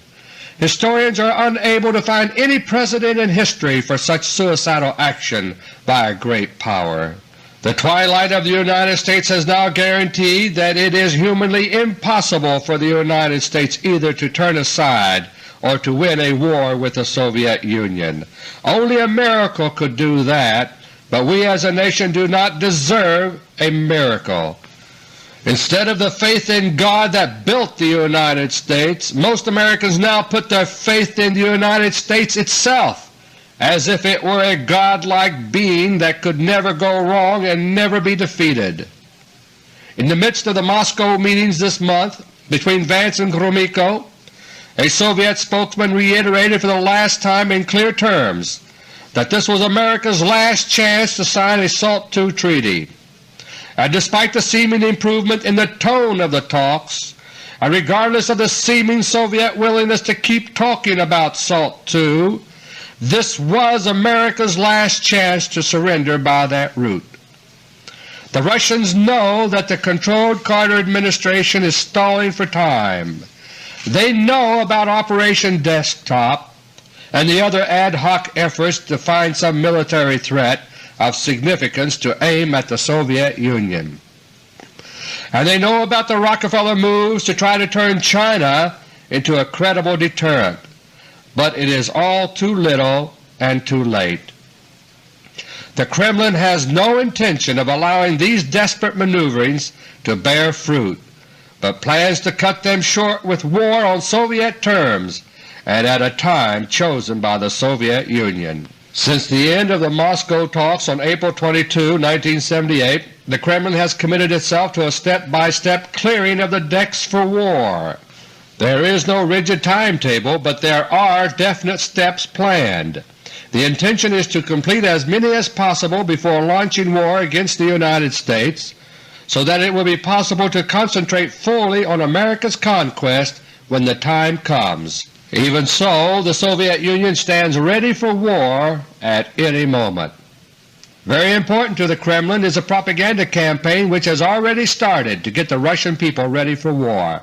Historians are unable to find any precedent in history for such suicidal action by a great power. The twilight of the United States has now guaranteed that it is humanly impossible for the United States either to turn aside or to win a war with the Soviet Union. Only a miracle could do that, but we as a nation do not deserve a miracle. Instead of the faith in God that built the United States, most Americans now put their faith in the United States itself, as if it were a godlike being that could never go wrong and never be defeated. In the midst of the Moscow meetings this month between Vance and Gromyko, a Soviet spokesman reiterated for the last time in clear terms that this was America's last chance to sign a SALT II treaty. And despite the seeming improvement in the tone of the talks and regardless of the seeming Soviet willingness to keep talking about SALT II, this was America's last chance to surrender by that route. The Russians know that the controlled Carter administration is stalling for time. They know about Operation Desktop and the other ad hoc efforts to find some military threat of significance to aim at the Soviet Union. And they know about the Rockefeller moves to try to turn China into a credible deterrent. But it is all too little and too late. The Kremlin has no intention of allowing these desperate maneuverings to bear fruit, but plans to cut them short with war on Soviet terms and at a time chosen by the Soviet Union. Since the end of the Moscow talks on April 22, 1978, the Kremlin has committed itself to a step-by-step clearing of the decks for war. There is no rigid timetable, but there are definite steps planned. The intention is to complete as many as possible before launching war against the United States, so that it will be possible to concentrate fully on America's conquest when the time comes. Even so, the Soviet Union stands ready for war at any moment. Very important to the Kremlin is a propaganda campaign which has already started to get the Russian people ready for war.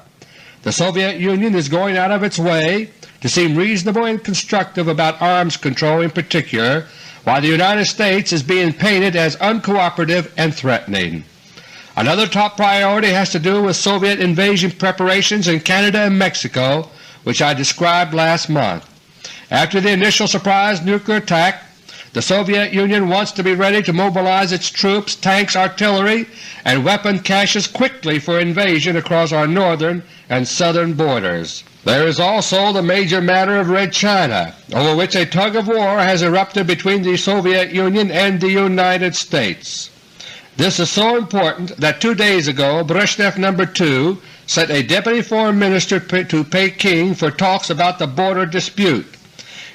The Soviet Union is going out of its way to seem reasonable and constructive about arms control in particular, while the United States is being painted as uncooperative and threatening. Another top priority has to do with Soviet invasion preparations in Canada and Mexico, which I described last month. After the initial surprise nuclear attack, the Soviet Union wants to be ready to mobilize its troops, tanks, artillery, and weapon caches quickly for invasion across our northern and southern borders. There is also the major matter of Red China, over which a tug-of-war has erupted between the Soviet Union and the United States. This is so important that 2 days ago Brezhnev No. 2 sent a Deputy Foreign Minister to Peking for talks about the border dispute.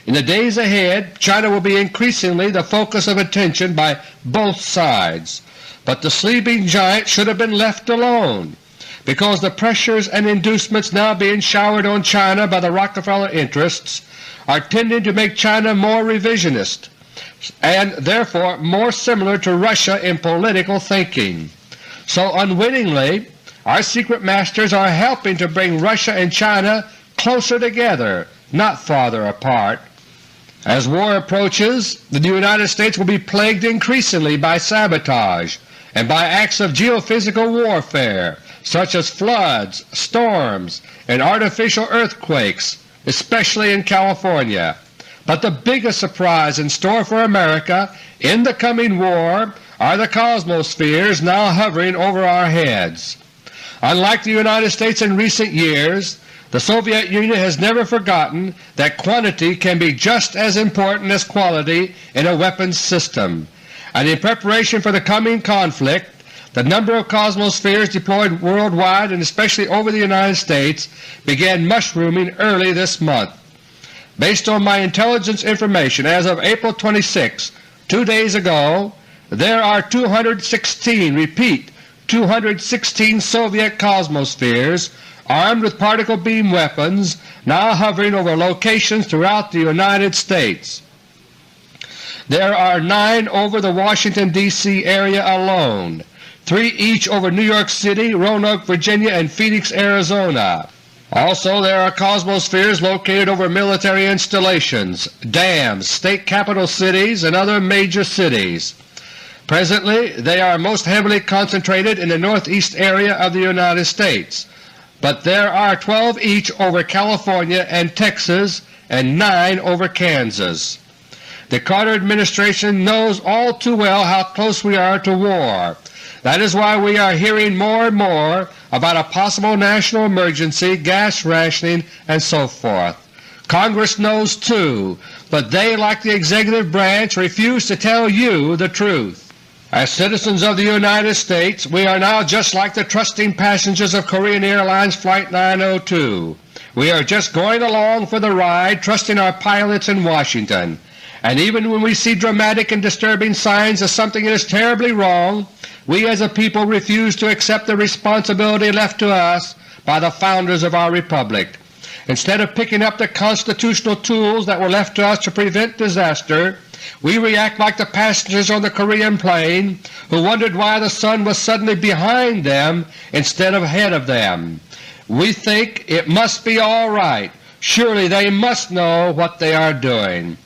In the days ahead, China will be increasingly the focus of attention by both sides, but the sleeping giant should have been left alone, because the pressures and inducements now being showered on China by the Rockefeller interests are tending to make China more revisionist and therefore more similar to Russia in political thinking. So unwittingly, our secret masters are helping to bring Russia and China closer together, not farther apart. As war approaches, the United States will be plagued increasingly by sabotage and by acts of geophysical warfare such as floods, storms, and artificial earthquakes, especially in California. But the biggest surprise in store for America in the coming war are the cosmospheres now hovering over our heads. Unlike the United States in recent years, the Soviet Union has never forgotten that quantity can be just as important as quality in a weapons system, and in preparation for the coming conflict, the number of cosmospheres deployed worldwide and especially over the United States began mushrooming early this month. Based on my intelligence information as of April 26, 2 days ago, there are 216, repeat, 216 Soviet cosmospheres armed with particle beam weapons now hovering over locations throughout the United States. There are 9 over the Washington, D.C. area alone, 3 each over New York City, Roanoke, Virginia, and Phoenix, Arizona. Also there are cosmospheres located over military installations, dams, state capital cities, and other major cities. Presently they are most heavily concentrated in the northeast area of the United States, but there are 12 each over California and Texas and 9 over Kansas. The Carter administration knows all too well how close we are to war. That is why we are hearing more and more about a possible national emergency, gas rationing, and so forth. Congress knows too, but they, like the executive branch, refuse to tell you the truth. As citizens of the United States, we are now just like the trusting passengers of Korean Airlines Flight 902. We are just going along for the ride, trusting our pilots in Washington. And even when we see dramatic and disturbing signs of something that is terribly wrong, we as a people refuse to accept the responsibility left to us by the founders of our Republic. Instead of picking up the constitutional tools that were left to us to prevent disaster, we react like the passengers on the Korean plane who wondered why the sun was suddenly behind them instead of ahead of them. We think it must be all right. Surely they must know what they are doing.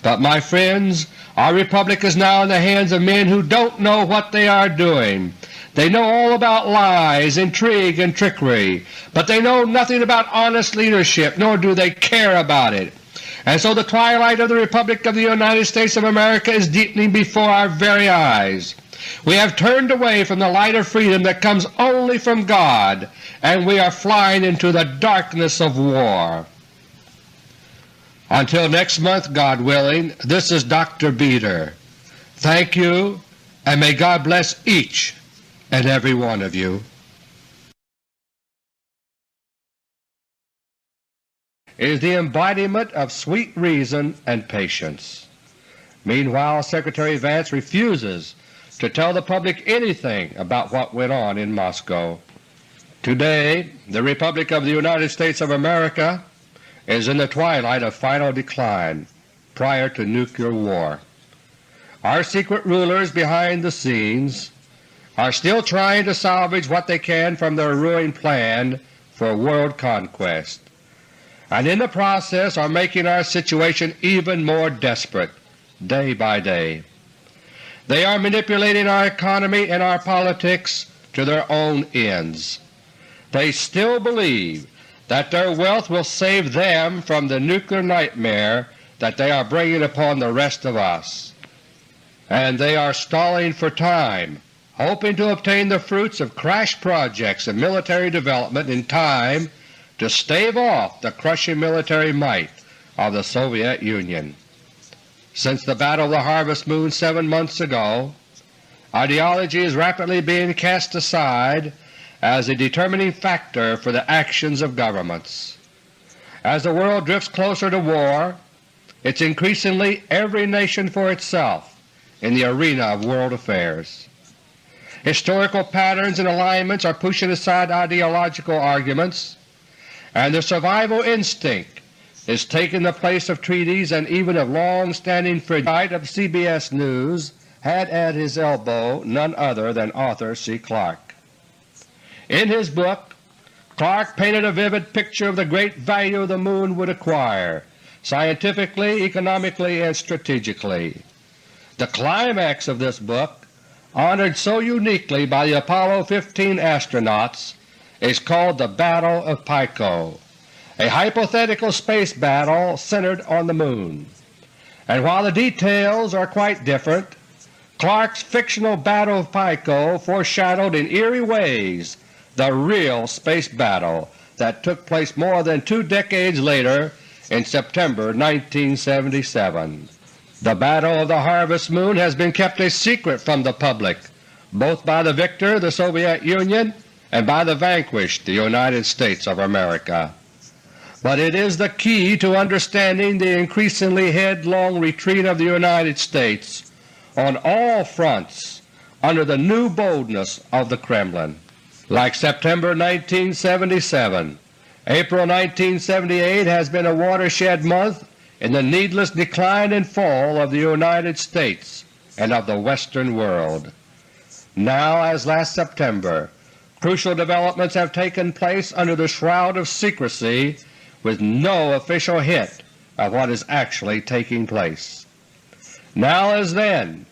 But my friends, our Republic is now in the hands of men who don't know what they are doing. They know all about lies, intrigue, and trickery, but they know nothing about honest leadership, nor do they care about it. And so the twilight of the Republic of the United States of America is deepening before our very eyes. We have turned away from the light of freedom that comes only from God, and we are flying into the darkness of war. Until next month, God willing, this is Dr. Beter. Thank you, and may God bless each and every one of you. Is the embodiment of sweet reason and patience. Meanwhile, Secretary Vance refuses to tell the public anything about what went on in Moscow. Today, the Republic of the United States of America is in the twilight of final decline prior to nuclear war. Our secret rulers behind the scenes are still trying to salvage what they can from their ruined plan for world conquest, and in the process are making our situation even more desperate day by day. They are manipulating our economy and our politics to their own ends. They still believe that their wealth will save them from the nuclear nightmare that they are bringing upon the rest of us, and they are stalling for time, hoping to obtain the fruits of crash projects and military development in time to stave off the crushing military might of the Soviet Union. Since the Battle of the Harvest Moon 7 months ago, ideology is rapidly being cast aside as a determining factor for the actions of governments. As the world drifts closer to war, it's increasingly every nation for itself in the arena of world affairs. Historical patterns and alignments are pushing aside ideological arguments, and the survival instinct is taking the place of treaties and even of long-standing friendship. Of CBS News had at his elbow none other than Arthur C. Clarke. In his book, Clarke painted a vivid picture of the great value the Moon would acquire, scientifically, economically, and strategically. The climax of this book, honored so uniquely by the Apollo 15 astronauts, is called the Battle of Pico, a hypothetical space battle centered on the Moon. And while the details are quite different, Clarke's fictional Battle of Pico foreshadowed in eerie ways the real space battle that took place more than 2 decades later in September 1977. The Battle of the Harvest Moon has been kept a secret from the public, both by the victor, the Soviet Union, and by the vanquished, the United States of America. But it is the key to understanding the increasingly headlong retreat of the United States on all fronts under the new boldness of the Kremlin. Like September 1977, April 1978 has been a watershed month in the needless decline and fall of the United States and of the Western world. Now, as last September, crucial developments have taken place under the shroud of secrecy with no official hint of what is actually taking place. Now as then,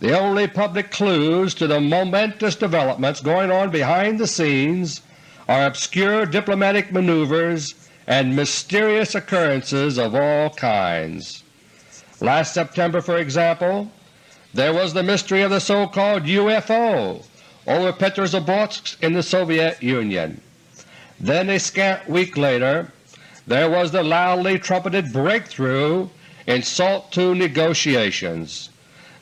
the only public clues to the momentous developments going on behind the scenes are obscure diplomatic maneuvers and mysterious occurrences of all kinds. Last September, for example, there was the mystery of the so-called UFO over Petrozavodsk in the Soviet Union. Then a scant week later there was the loudly trumpeted breakthrough in SALT II negotiations.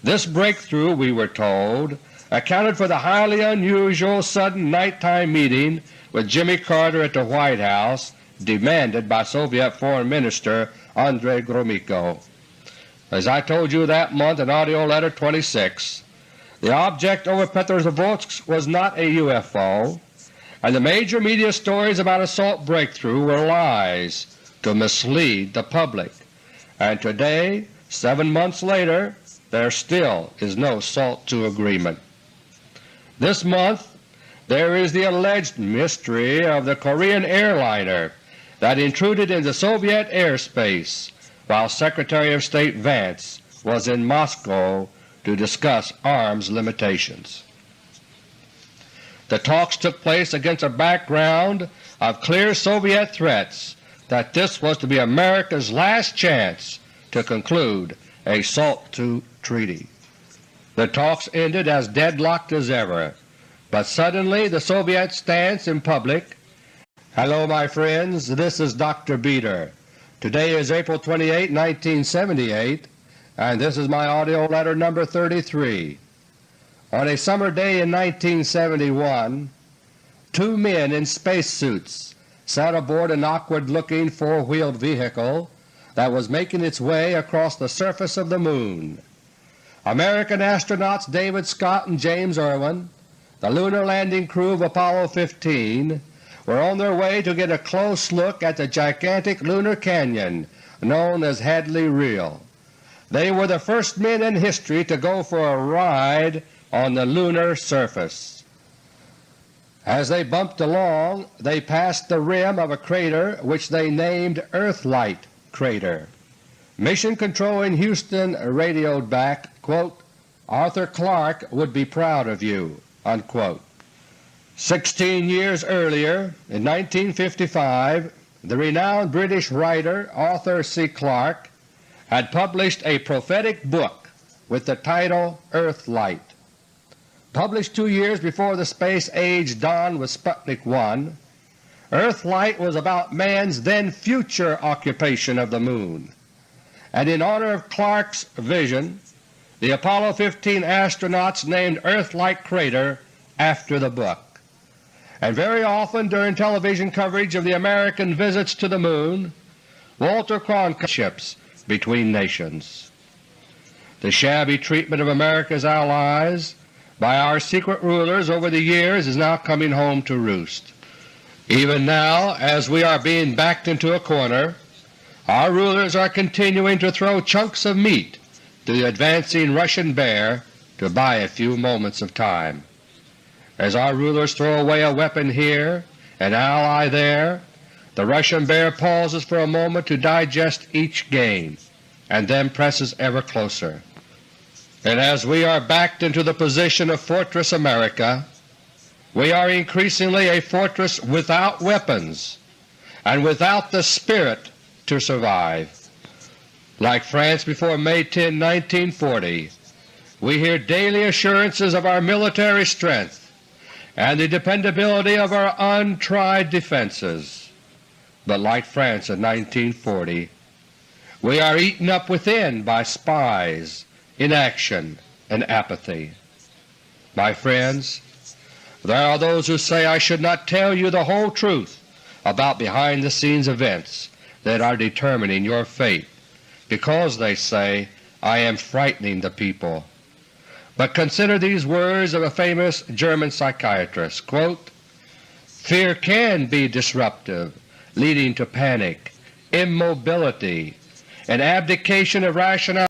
This breakthrough, we were told, accounted for the highly unusual sudden nighttime meeting with Jimmy Carter at the White House demanded by Soviet Foreign Minister Andrei Gromyko. As I told you that month in AUDIO LETTER No. 26, the object over Petrozavodsk was not a UFO, and the major media stories about a SALT breakthrough were lies to mislead the public. And today, 7 months later, there still is no SALT II agreement. This month there is the alleged mystery of the Korean airliner that intruded into Soviet airspace while Secretary of State Vance was in Moscow to discuss arms limitations. The talks took place against a background of clear Soviet threats that this was to be America's last chance to conclude a SALT II treaty. The talks ended as deadlocked as ever, but suddenly the Soviet stance in public— Hello my friends, this is Dr. Beter. Today is April 28, 1978, and this is my AUDIO LETTER No. 33. On a summer day in 1971, two men in spacesuits sat aboard an awkward-looking four-wheeled vehicle that was making its way across the surface of the Moon. American astronauts David Scott and James Irwin, the lunar landing crew of Apollo 15, were on their way to get a close look at the gigantic lunar canyon known as Hadley Rille. They were the first men in history to go for a ride on the lunar surface. As they bumped along, they passed the rim of a crater which they named Earthlight Crater. Mission Control in Houston radioed back, quote, "Arthur Clarke would be proud of you," unquote. 16 years earlier, in 1955, the renowned British writer Arthur C. Clarke had published a prophetic book with the title Earthlight. Published 2 years before the space age dawned with Sputnik 1, Earthlight was about man's then-future occupation of the Moon, and in honor of Clarke's vision, the Apollo 15 astronauts named Earthlight Crater after the book. And very often during television coverage of the American visits to the Moon, Walter Cronkite ships between nations. The shabby treatment of America's allies by our secret rulers over the years is now coming home to roost. Even now, as we are being backed into a corner, our rulers are continuing to throw chunks of meat to the advancing Russian bear to buy a few moments of time. As our rulers throw away a weapon here, an ally there, the Russian bear pauses for a moment to digest each gain, and then presses ever closer. And as we are backed into the position of Fortress America, we are increasingly a fortress without weapons and without the spirit to survive. Like France before May 10, 1940, we hear daily assurances of our military strength and the dependability of our untried defenses. But like France in 1940, we are eaten up within by spies, inaction, and apathy. My friends, there are those who say I should not tell you the whole truth about behind-the-scenes events that are determining your fate, because, they say, I am frightening the people. But consider these words of a famous German psychiatrist, quote, "Fear can be disruptive, leading to panic, immobility, and abdication of rationality